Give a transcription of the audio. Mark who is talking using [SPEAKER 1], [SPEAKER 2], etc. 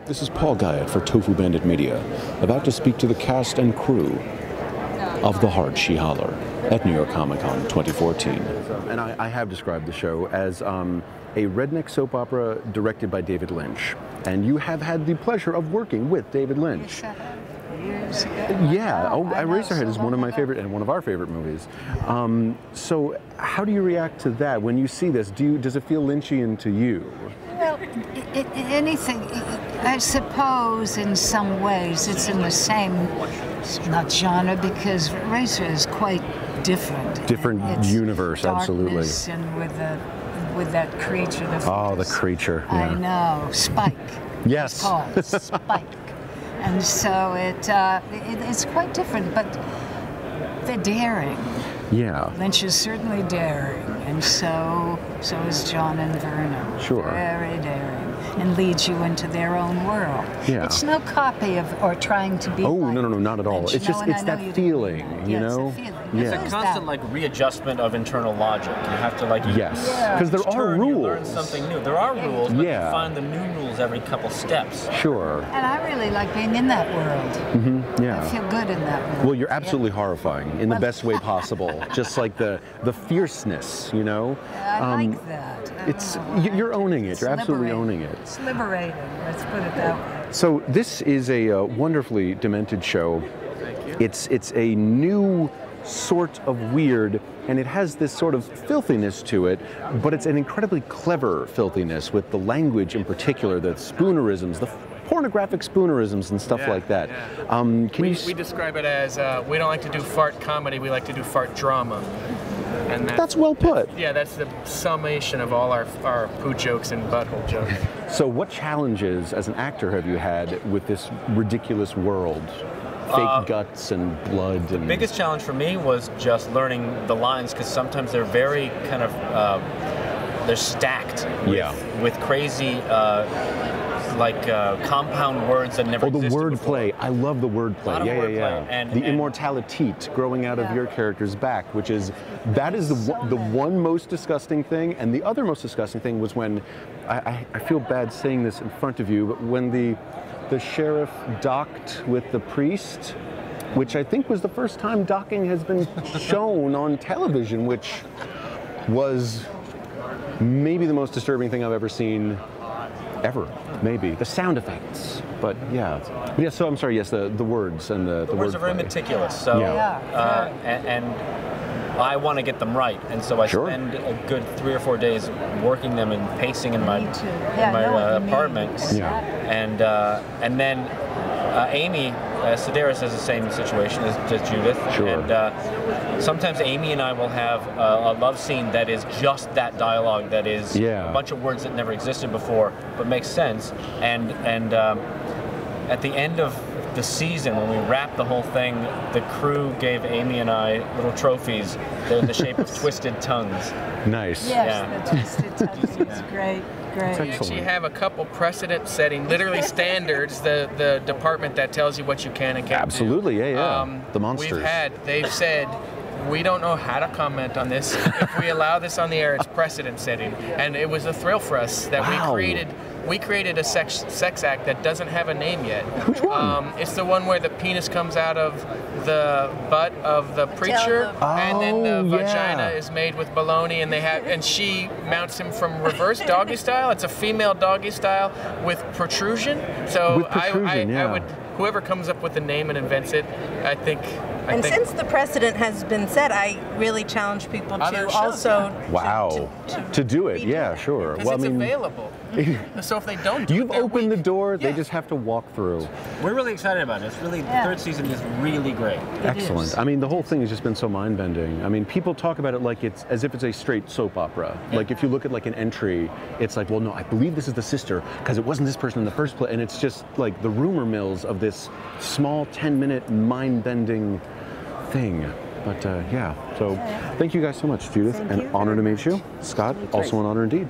[SPEAKER 1] This is Paul Guyet for Tofu Bandit Media, about to speak to the cast and crew of The Heart She Holler at New York Comic Con 2014. And I have described the show as a redneck soap opera directed by David Lynch. And you have had the pleasure of working with David Lynch.
[SPEAKER 2] Years ago.
[SPEAKER 1] Yeah, Eraserhead is one of my favorite and one of our favorite movies. So how do you react to that when you see this? Does it feel Lynchian to you?
[SPEAKER 2] Well, anything, I suppose in some ways it's in the same, not genre, because Eraserhead is quite different.
[SPEAKER 1] Different universe, absolutely.
[SPEAKER 2] And with that creature.
[SPEAKER 1] The creature. Yeah.
[SPEAKER 2] I know, Spike.
[SPEAKER 1] Yes.
[SPEAKER 2] It's called Spike. And so it's quite different, but they're daring.
[SPEAKER 1] Yeah.
[SPEAKER 2] Lynch is certainly daring, and so is John and Verna.
[SPEAKER 1] Sure.
[SPEAKER 2] Very daring, and leads you into their own world.
[SPEAKER 1] Yeah.
[SPEAKER 2] It's no copy of or trying to be.
[SPEAKER 1] Oh,
[SPEAKER 2] like
[SPEAKER 1] no, not at all.
[SPEAKER 2] Lynch.
[SPEAKER 1] It's just it's that feeling, you know.
[SPEAKER 2] It's a feeling.
[SPEAKER 1] Yeah.
[SPEAKER 3] It's a constant like readjustment of internal logic. You have to like
[SPEAKER 1] yes, because there are rules.
[SPEAKER 3] You learn something new. There are rules, but
[SPEAKER 1] yeah.
[SPEAKER 3] you find the new rules every couple steps.
[SPEAKER 1] Sure.
[SPEAKER 2] And I really like being in that world.
[SPEAKER 1] Mm-hmm. Yeah.
[SPEAKER 2] I feel good in that world.
[SPEAKER 1] Well, you're absolutely horrifying in the best way possible. Just like the fierceness, you know.
[SPEAKER 2] I like that.
[SPEAKER 1] You're owning it. You're absolutely owning it.
[SPEAKER 2] It's liberating. Let's put it that way.
[SPEAKER 1] So this is a wonderfully demented show. It's a new sort of weird, and it has this sort of filthiness to it, but it's an incredibly clever filthiness with the language in particular, the spoonerisms, the pornographic spoonerisms and stuff like that.
[SPEAKER 4] Yeah. We describe it as we don't like to do fart comedy, we like to do fart drama. And
[SPEAKER 1] that's well put.
[SPEAKER 4] That's the summation of all our poo jokes and butthole jokes.
[SPEAKER 1] So what challenges as an actor have you had with this ridiculous world? Fake guts and blood.
[SPEAKER 3] The biggest challenge for me was just learning the lines, because sometimes they're very kind of, they're stacked with crazy compound words that never existed
[SPEAKER 1] the
[SPEAKER 3] before.
[SPEAKER 1] wordplay. I love the wordplay. Yeah.
[SPEAKER 3] And
[SPEAKER 1] the immortality growing out of your character's back, which is the one most disgusting thing, and the other most disgusting thing was when I feel bad saying this in front of you, but when the sheriff docked with the priest, which I think was the first time docking has been shown on television, which was maybe the most disturbing thing I've ever seen. Ever, maybe. The sound effects, but yeah. So I'm sorry, yes, the words and the
[SPEAKER 3] words are very meticulous, so, and I want to get them right, and so I spend a good 3 or 4 days working them and pacing in my apartment. And then Amy Sedaris has the same situation as Judith. Sure. And sometimes Amy and I will have a love scene that is just that dialogue, that is a bunch of words that never existed before, but makes sense. And at the end of the season, when we wrapped the whole thing, the crew gave Amy and I little trophies. They're in the shape of twisted tongues.
[SPEAKER 1] Nice.
[SPEAKER 2] Yes, the twisted tongues. It's great.
[SPEAKER 4] We actually have a couple precedent-setting, literally standards, the department that tells you what you can and can't
[SPEAKER 1] do. Yeah. The monsters.
[SPEAKER 4] They've said, we don't know how to comment on this. If we allow this on the air, it's precedent-setting. And it was a thrill for us that we created a sex act that doesn't have a name yet.
[SPEAKER 1] Which one?
[SPEAKER 4] It's the one where the penis comes out of the butt of the preacher, and then the vagina is made with bologna, and she mounts him from reverse doggy style. It's a female doggy style with protrusion. So I would, whoever comes up with the name and invents it, I think.
[SPEAKER 5] Since the precedent has been set, I really challenge people to also
[SPEAKER 1] to do it. Yeah, sure.
[SPEAKER 4] Because it's available. So if they don't do
[SPEAKER 1] You've opened the door, they just have to walk through.
[SPEAKER 3] We're really excited about it. It's really, the third season is really great.
[SPEAKER 1] Excellent. I mean, the whole thing has just been so mind-bending. I mean, people talk about it like it's as if it's a straight soap opera. Yeah. Like if you look at like an entry, it's like, well, no, I believe this is the sister because it wasn't this person in the first place. And it's just like the rumor mills of this small 10-minute mind-bending thing. But so thank you guys so much, Judith. An honor to meet you. Scott, also an honor indeed.